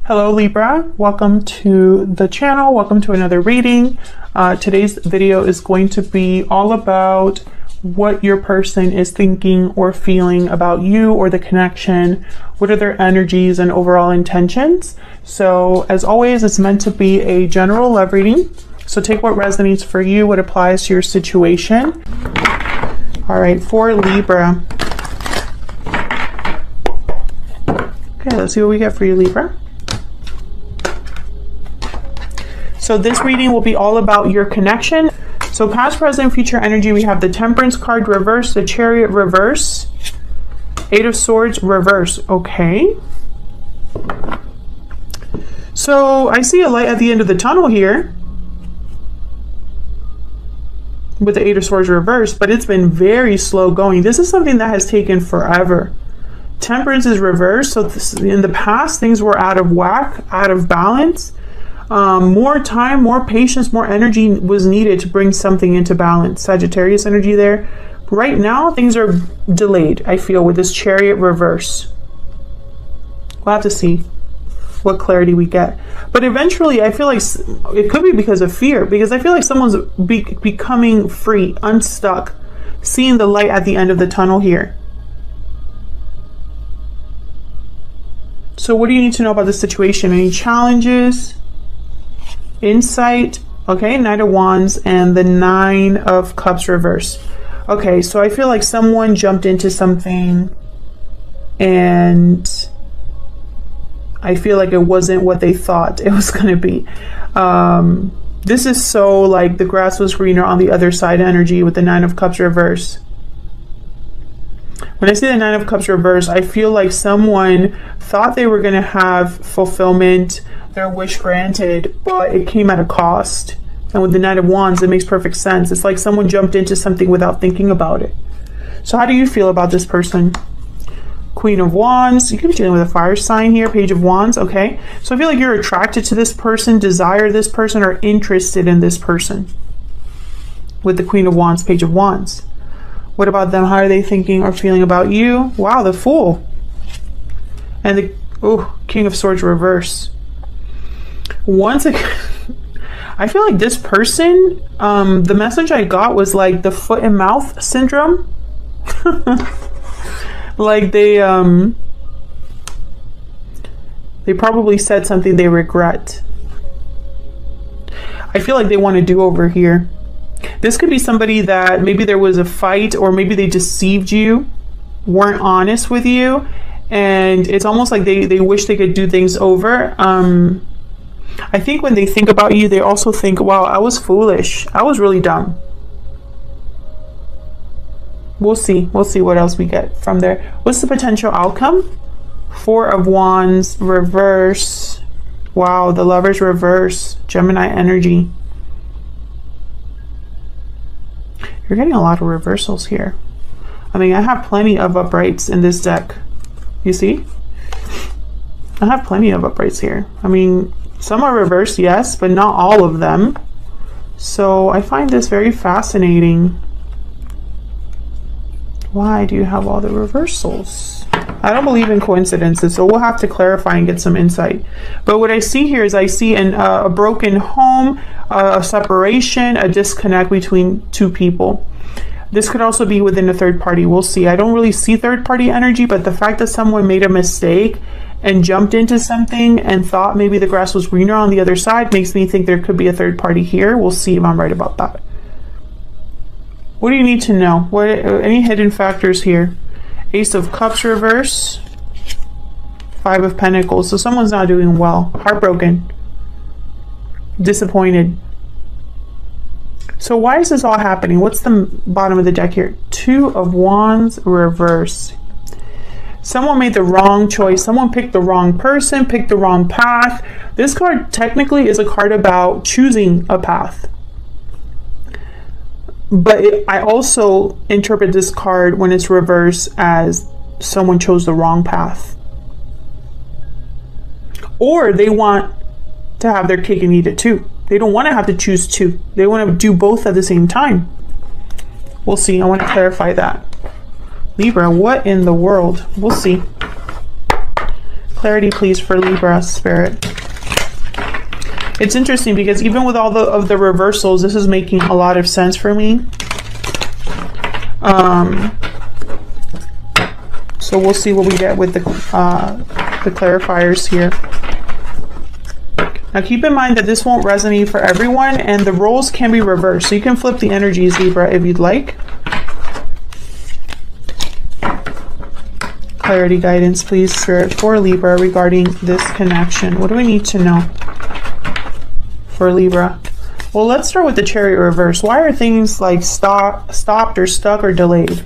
Hello Libra, welcome to the channel, welcome to another reading. Today's video is going to be all about what your person is thinking or feeling about you or the connection. What are their energies and overall intentions? So as always, it's meant to be a general love reading. So take what resonates for you, what applies to your situation. All right, for Libra. Okay, let's see what we get for you, Libra. So this reading will be all about your connection. So past, present, future energy, we have the Temperance card reverse, the Chariot reverse, Eight of Swords reverse. Okay. So I see a light at the end of the tunnel here with the Eight of Swords reverse, but it's been very slow going. This is something that has taken forever. Temperance is reversed. So in the past, things were out of whack, out of balance. More time, more patience, more energy was needed to bring something into balance. Sagittarius energy there. Right now, things are delayed, I feel, with this Chariot reverse. We'll have to see what clarity we get. But eventually, I feel like it could be because of fear, because I feel like someone's becoming free, unstuck, seeing the light at the end of the tunnel here. So what do you need to know about this situation? Any challenges? Insight? Okay, Knight of Wands and the Nine of Cups reverse. Okay, so I feel like someone jumped into something and I feel like it wasn't what they thought it was going to be. This is so like the grass was greener on the other side energy with the Nine of Cups reverse. When I see the Nine of Cups reverse, I feel like someone thought they were going to have fulfillment, their wish granted, but it came at a cost. And with the Knight of Wands, it makes perfect sense. It's like someone jumped into something without thinking about it. So how do you feel about this person? Queen of Wands. You could be dealing with a fire sign here. Page of Wands. Okay. So I feel like you're attracted to this person, desire this person, or interested in this person. With the Queen of Wands, Page of Wands. What about them? How are they thinking or feeling about you? Wow, the Fool. And the King of Swords reverse. Once again, I feel like this person, the message I got was like the foot and mouth syndrome. Like they probably said something they regret. I feel like they want to do over here. This could be somebody that maybe there was a fight or maybe they deceived you, weren't honest with you, and it's almost like they wish they could do things over. I think when they think about you, they also think, wow, I was foolish. I was really dumb. We'll see. We'll see what else we get from there. What's the potential outcome? Four of Wands reverse. Wow, the Lovers reverse. Gemini energy. You're getting a lot of reversals here. I mean, I have plenty of uprights in this deck. You see? I have plenty of uprights here. I mean, some are reversed, yes, but not all of them. So I find this very fascinating. Why do you have all the reversals? I don't believe in coincidences, so we'll have to clarify and get some insight. But what I see here is I see a broken home, a separation, a disconnect between two people. This could also be within a third party. We'll see. I don't really see third party energy, but the fact that someone made a mistake and jumped into something and thought maybe the grass was greener on the other side makes me think there could be a third party here. We'll see if I'm right about that. What do you need to know? What any hidden factors here? Ace of Cups reverse. Five of Pentacles. So someone's not doing well. Heartbroken. Disappointed. So why is this all happening? What's the bottom of the deck here? Two of Wands reverse. Someone made the wrong choice. Someone picked the wrong person, picked the wrong path. This card technically is a card about choosing a path. But I also interpret this card when it's reversed as someone chose the wrong path. Or they want to have their cake and eat it too. They don't want to have to choose two. They want to do both at the same time. We'll see. I want to clarify that. Libra, what in the world? We'll see. Clarity, please, for Libra, Spirit. It's interesting because even with all of the reversals, this is making a lot of sense for me. So we'll see what we get with the clarifiers here. Now keep in mind that this won't resonate for everyone, and the roles can be reversed. So you can flip the energies, Libra, if you'd like. Clarity, guidance, please, Spirit, for Libra regarding this connection. What do we need to know for Libra? Well, let's start with the Chariot reverse. Why are things like stopped or stuck or delayed?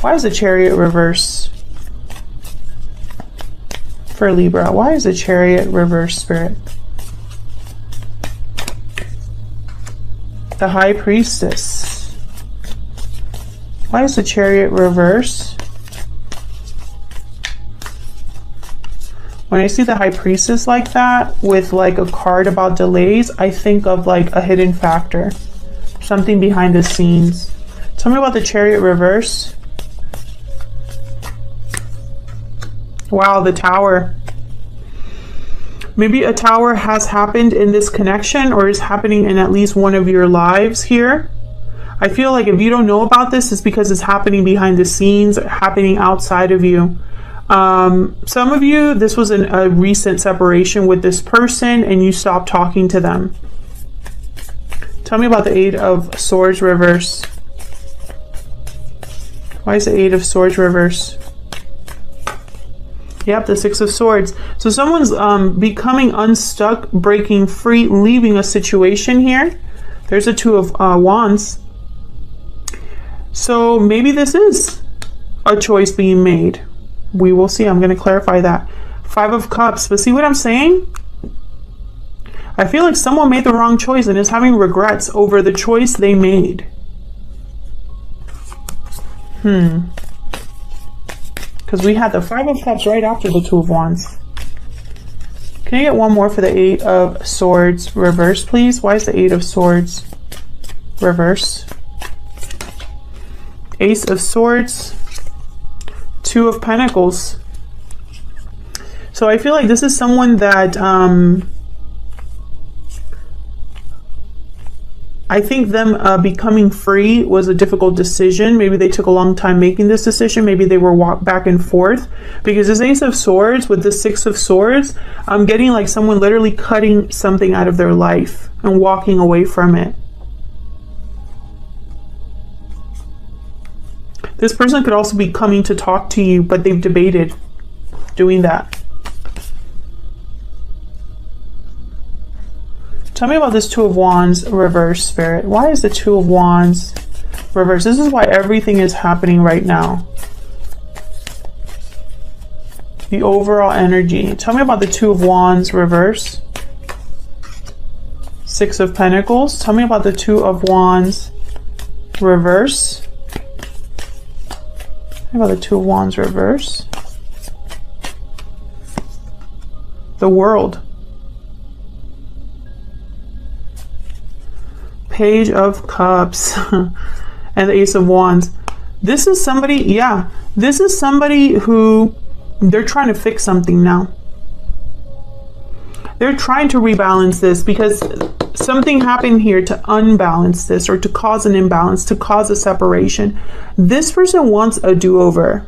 Why is the Chariot reverse for Libra? Why is the Chariot reverse, Spirit? The High Priestess. Why is the Chariot reverse? When I see the High Priestess like that, with like a card about delays, I think of like a hidden factor. Something behind the scenes. Tell me about the Chariot reverse. Wow, the Tower. Maybe a Tower has happened in this connection, or is happening in at least one of your lives here. I feel like if you don't know about this, it's because it's happening behind the scenes, happening outside of you. Some of you, this was a recent separation with this person and you stopped talking to them. Tell me about the Eight of Swords reverse. Why is the Eight of Swords reverse? Yep, the Six of Swords. So someone's becoming unstuck, breaking free, leaving a situation here. There's a Two of Wands. So maybe this is a choice being made. We will see. I'm going to clarify that. Five of Cups. But see what I'm saying? I feel like someone made the wrong choice and is having regrets over the choice they made. Because we had the Five of Cups right after the Two of Wands. Can I get one more for the Eight of Swords reverse, please? Why is the Eight of Swords reverse? Ace of Swords. Two of Pentacles. So I feel like this is someone that I think them becoming free was a difficult decision. Maybe they took a long time making this decision. Maybe they were back and forth, because this Ace of Swords with the Six of Swords, I'm getting like someone literally cutting something out of their life and walking away from it. This person could also be coming to talk to you, but they've debated doing that. Tell me about this Two of Wands reverse, Spirit. Why is the Two of Wands reverse? This is why everything is happening right now. The overall energy. Tell me about the Two of Wands reverse. Six of Pentacles. Tell me about the Two of Wands reverse. About the Two of Wands reverse. The World. Page of Cups. And the Ace of Wands. This is somebody, yeah, this is somebody who they're trying to fix something now. They're trying to rebalance this because something happened here to unbalance this, or to cause an imbalance, to cause a separation. This person wants a do-over.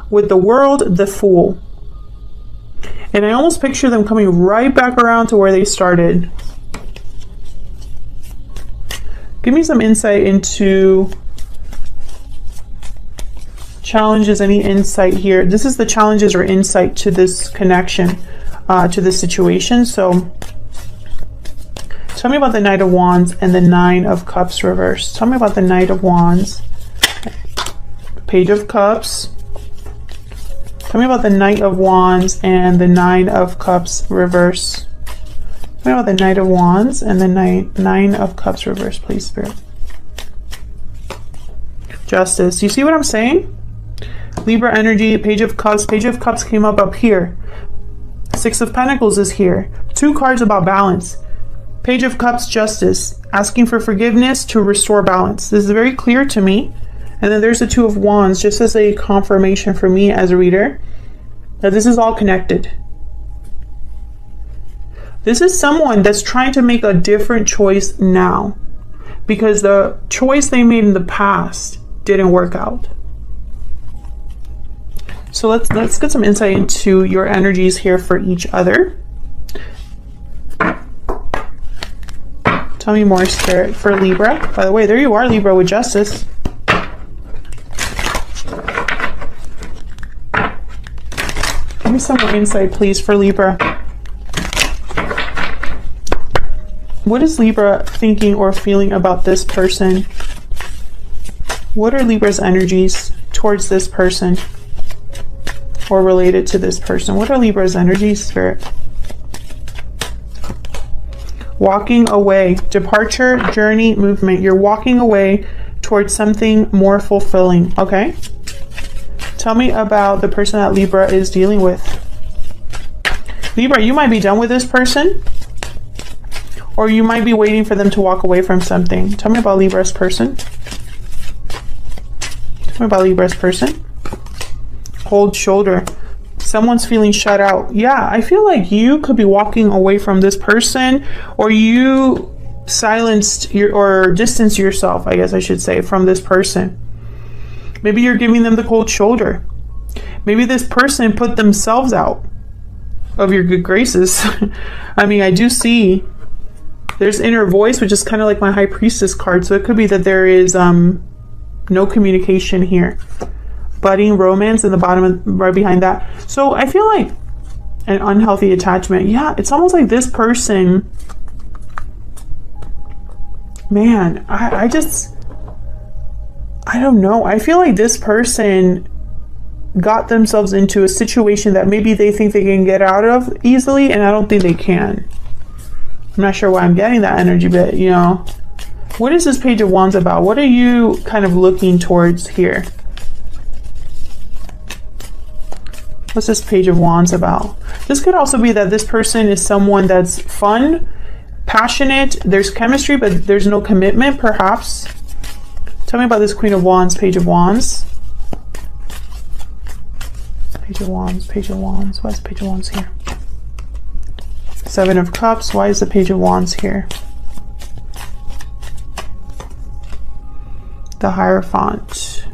With the World, the Fool. And I almost picture them coming right back around to where they started. Give me some insight into challenges, any insight here. This is the challenges or insight to this connection, to this situation. So tell me about the Knight of Wands and the Nine of Cups reverse. Tell me about the Knight of Wands, Page of Cups. Tell me about the Knight of Wands and the Nine of Cups reverse. Tell me about the Knight of Wands and the Nine of Cups reverse, please, Spirit. Justice. You see what I'm saying? Libra energy, Page of Cups. Page of Cups came up here. Six of Pentacles is here. Two cards about balance. Page of Cups, Justice, asking for forgiveness to restore balance. This is very clear to me. And then there's the Two of Wands, just as a confirmation for me as a reader. That this is all connected. This is someone that's trying to make a different choice now because the choice they made in the past didn't work out. So let's get some insight into your energies here for each other. Tell me more, Spirit, for Libra. By the way, there you are, Libra, with Justice. Give me some more insight, please, for Libra. What is Libra thinking or feeling about this person? What are Libra's energies towards this person or related to this person? What are Libra's energies, Spirit? Walking away, departure, journey, movement. You're walking away towards something more fulfilling. Okay. Tell me about the person that Libra is dealing with. Libra, you might be done with this person, or you might be waiting for them to walk away from something. Tell me about Libra's person. Tell me about Libra's person. Cold shoulder. Someone's feeling shut out. Yeah, I feel like you could be walking away from this person, or you silenced or distanced yourself, I guess I should say, from this person. Maybe you're giving them the cold shoulder. Maybe this person put themselves out of your good graces. I mean, I do see there's inner voice, which is kind of like my High Priestess card. So it could be that there is no communication here. Budding romance in the bottom, right behind that. So I feel like an unhealthy attachment. Yeah, it's almost like this person, man, I don't know. I feel like this person got themselves into a situation that maybe they think they can get out of easily, and I don't think they can. I'm not sure why I'm getting that energy, but you know, what is this Page of Wands about? What are you kind of looking towards here? What's this Page of Wands about? This could also be that this person is someone that's fun, passionate, there's chemistry, but there's no commitment, perhaps. Tell me about this Queen of Wands, Page of Wands. Page of Wands, Page of Wands. Why is Page of Wands here? Seven of Cups. Why is the Page of Wands here? The Hierophant.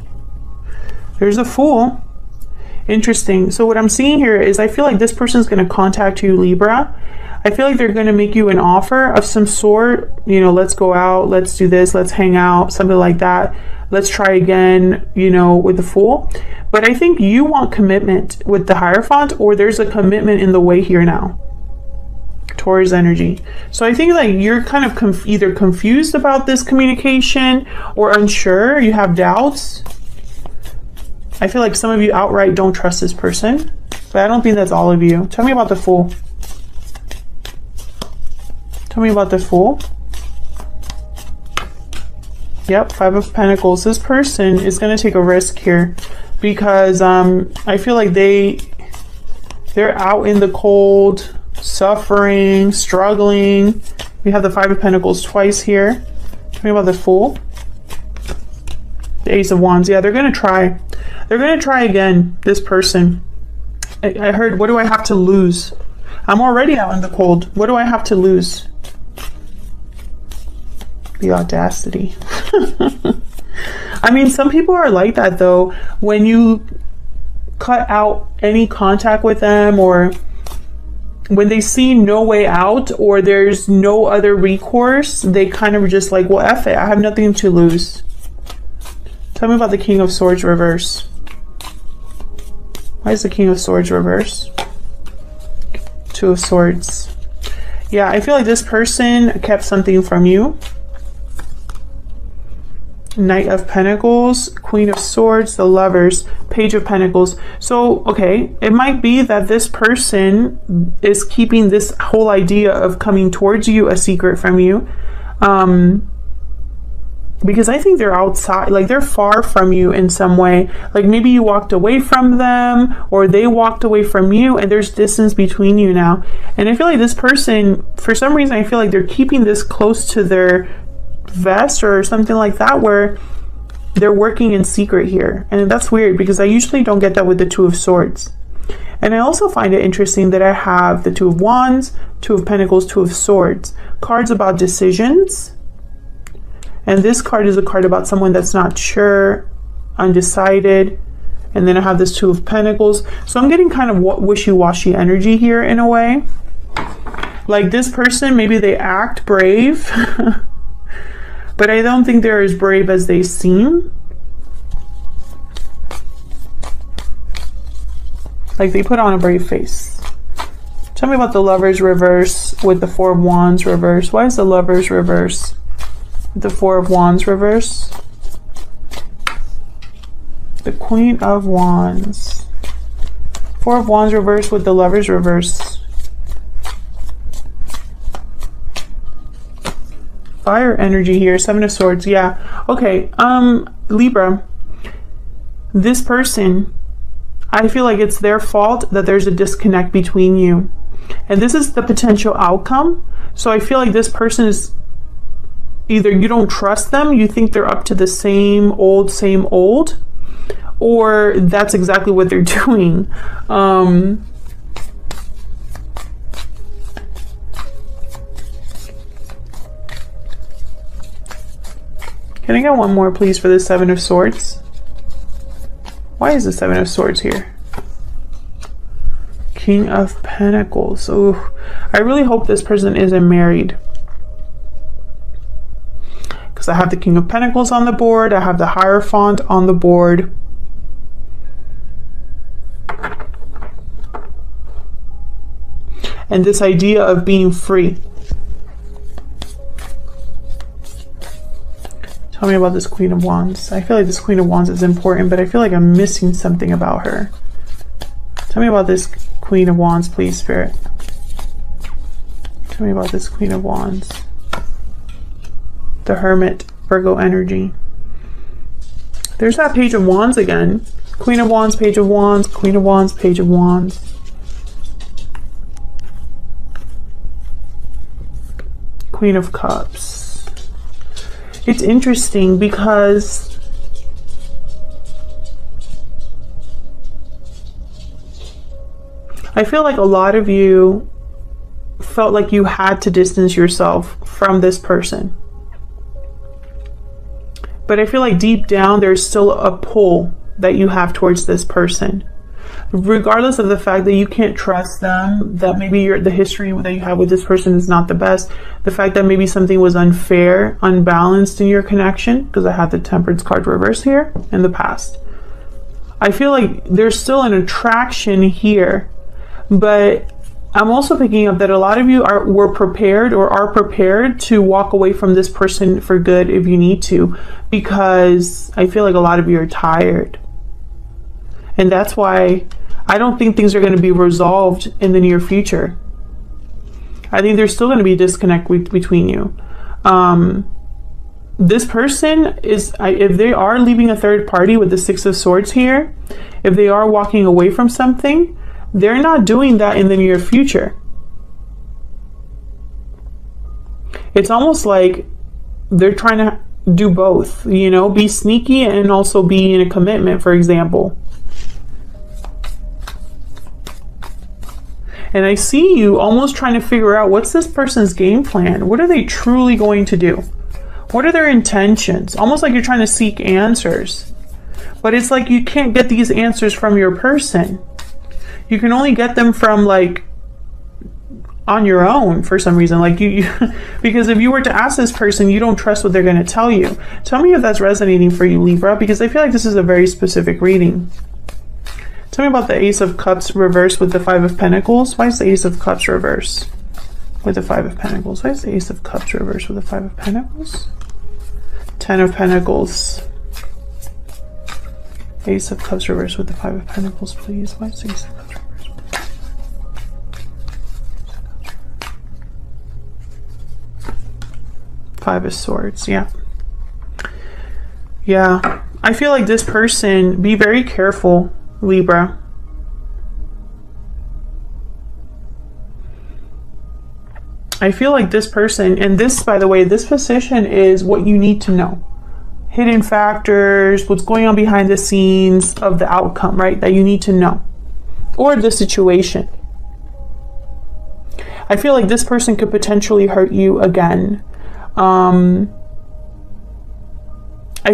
There's a Fool. Interesting. So what I'm seeing here is I feel like this person is going to contact you, Libra. I feel like they're going to make you an offer of some sort. You know, let's go out, let's do this, let's hang out, something like that. Let's try again, you know, with the Fool. But I think you want commitment with the Hierophant, or there's a commitment in the way here now. Taurus energy. So I think like you're kind of either confused about this communication or unsure, you have doubts. I feel like some of you outright don't trust this person, but I don't think that's all of you. Tell me about the Fool. Tell me about the Fool. Yep, Five of Pentacles. This person is going to take a risk here because I feel like they're out in the cold, suffering, struggling. We have the Five of Pentacles twice here. Tell me about the Fool. The Ace of Wands. Yeah, they're going to try. They're going to try again, this person. I heard, what do I have to lose? I'm already out in the cold. What do I have to lose? The audacity. I mean, some people are like that, though. When you cut out any contact with them, or when they see no way out, or there's no other recourse, they kind of just like, well, F it. I have nothing to lose. Tell me about the King of Swords reverse. Why is the King of Swords reverse? Two of Swords. Yeah, I feel like this person kept something from you. Knight of Pentacles, Queen of Swords, the Lovers, Page of Pentacles. So, okay, it might be that this person is keeping this whole idea of coming towards you a secret from you. Because I think they're outside, like they're far from you in some way. Like maybe you walked away from them, or they walked away from you, and there's distance between you now. And I feel like this person, for some reason, I feel like they're keeping this close to their vest or something like that, where they're working in secret here. And that's weird because I usually don't get that with the Two of Swords. And I also find it interesting that I have the Two of Wands, Two of Pentacles, Two of Swords. Cards about decisions. And this card is a card about someone that's not sure, undecided. And then I have this Two of Pentacles. So I'm getting kind of wishy-washy energy here in a way. Like this person, maybe they act brave, but I don't think they're as brave as they seem. Like they put on a brave face. Tell me about the Lovers reverse with the Four of Wands reverse. Why is the Lovers reverse with the Four of Wands reverse? The Queen of Wands. Four of Wands reverse with the Lovers reverse. Fire energy here. Seven of Swords. Yeah. Okay. Libra. This person, I feel like it's their fault that there's a disconnect between you. And this is the potential outcome. So I feel like this person is either you don't trust them, you think they're up to the same old, or that's exactly what they're doing. Can I get one more, please, for the Seven of Swords? Why is the Seven of Swords here? King of Pentacles. Oh, I really hope this person isn't married. Because I have the King of Pentacles on the board. I have the Hierophant on the board. And this idea of being free. Tell me about this Queen of Wands. I feel like this Queen of Wands is important, but I feel like I'm missing something about her. Tell me about this Queen of Wands, please, Spirit. Tell me about this Queen of Wands. The Hermit, Virgo energy. There's that Page of Wands again. Queen of Wands, Page of Wands, Queen of Wands, Page of Wands. Queen of Cups. It's interesting because I feel like a lot of you felt like you had to distance yourself from this person. But I feel like deep down there's still a pull that you have towards this person. Regardless of the fact that you can't trust them, that maybe the history that you have with this person is not the best, the fact that maybe something was unfair, unbalanced in your connection, because I have the Temperance card reverse here in the past. I feel like there's still an attraction here, but I'm also picking up that a lot of you were prepared or are prepared to walk away from this person for good if you need to, because I feel like a lot of you are tired. And that's why I don't think things are going to be resolved in the near future. I think there's still going to be a disconnect between you. This person is, if they are leaving a third party with the Six of Swords here, if they are walking away from something, they're not doing that in the near future. It's almost like they're trying to do both, you know, be sneaky and also be in a commitment, for example. And I see you almost trying to figure out what's this person's game plan? What are they truly going to do? What are their intentions? Almost like you're trying to seek answers. But it's like you can't get these answers from your person. You can only get them from like on your own for some reason. Like you because if you were to ask this person, you don't trust what they're going to tell you. Tell me if that's resonating for you, Libra, because I feel like this is a very specific reading. Tell me about the Ace of Cups reversed with the Five of Pentacles. Why is the Ace of Cups reversed with the Five of Pentacles? Why is the Ace of Cups reversed with the Five of Pentacles? Ten of Pentacles. Ace of Cups reversed with the Five of Pentacles, please. Why is the Ace of Cups reversed? Five of Swords, yeah. Yeah, I feel like this person, be very careful, Libra. I feel like this person, and this, by the way, this position is what you need to know. Hidden factors, what's going on behind the scenes of the outcome, right? That you need to know. or the situation. I feel like this person could potentially hurt you again. I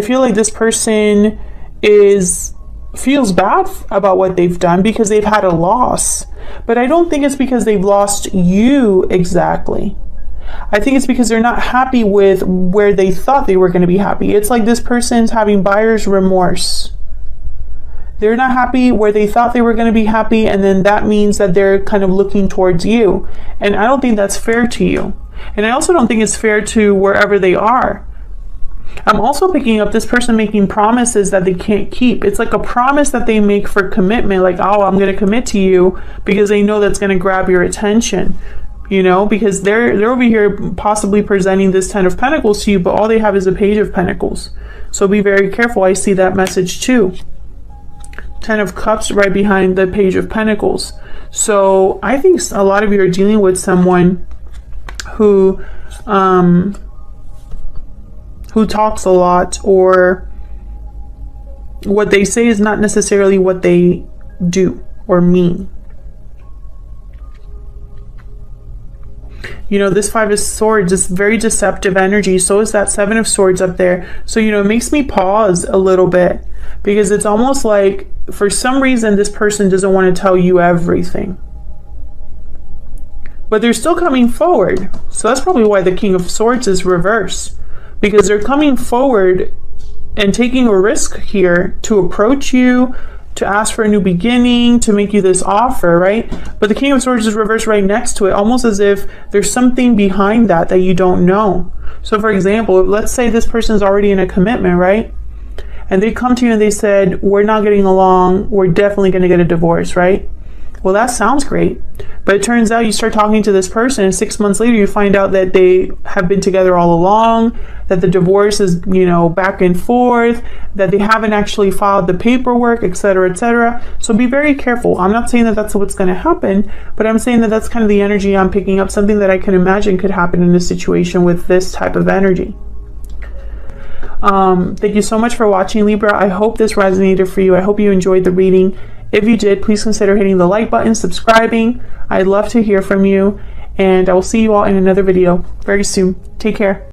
feel like this person feels bad about what they've done because they've had a loss. But I don't think it's because they've lost you exactly. I think it's because they're not happy with where they thought they were going to be happy. It's like this person's having buyer's remorse. They're not happy where they thought they were going to be happy, and then that means that they're kind of looking towards you. And I don't think that's fair to you. And I also don't think it's fair to wherever they are. I'm also picking up this person making promises that they can't keep. It's like a promise that they make for commitment, like, oh, I'm going to commit to you, because they know that's going to grab your attention, you know, because they're over here possibly presenting this 10 of Pentacles to you, but all they have is a Page of Pentacles. So be very careful. I see that message too. 10 of Cups right behind the Page of Pentacles. So I think a lot of you are dealing with someone who talks a lot, or what they say is not necessarily what they do or mean. You know, this 5 of Swords is very deceptive energy. So is that 7 of Swords up there. So, you know, it makes me pause a little bit, because it's almost like for some reason this person doesn't want to tell you everything. But they're still coming forward. So that's probably why the King of Swords is reversed, because they're coming forward and taking a risk here to approach you, to ask for a new beginning, to make you this offer, right? But the King of Swords is reversed right next to it, almost as if there's something behind that you don't know. So for example, let's say this person's already in a commitment, right? And they come to you and they said, we're not getting along, we're definitely going to get a divorce, right? Well, that sounds great. But it turns out you start talking to this person, and 6 months later you find out that they have been together all along, that the divorce is, you know, back and forth, that they haven't actually filed the paperwork, etc., etc. So be very careful. I'm not saying that that's what's going to happen, but I'm saying that that's kind of the energy I'm picking up, something that I can imagine could happen in a situation with this type of energy. Thank you so much for watching, Libra. I hope this resonated for you. I hope you enjoyed the reading. If you did, please consider hitting the like button, subscribing. I'd love to hear from you, and I will see you all in another video very soon. Take care.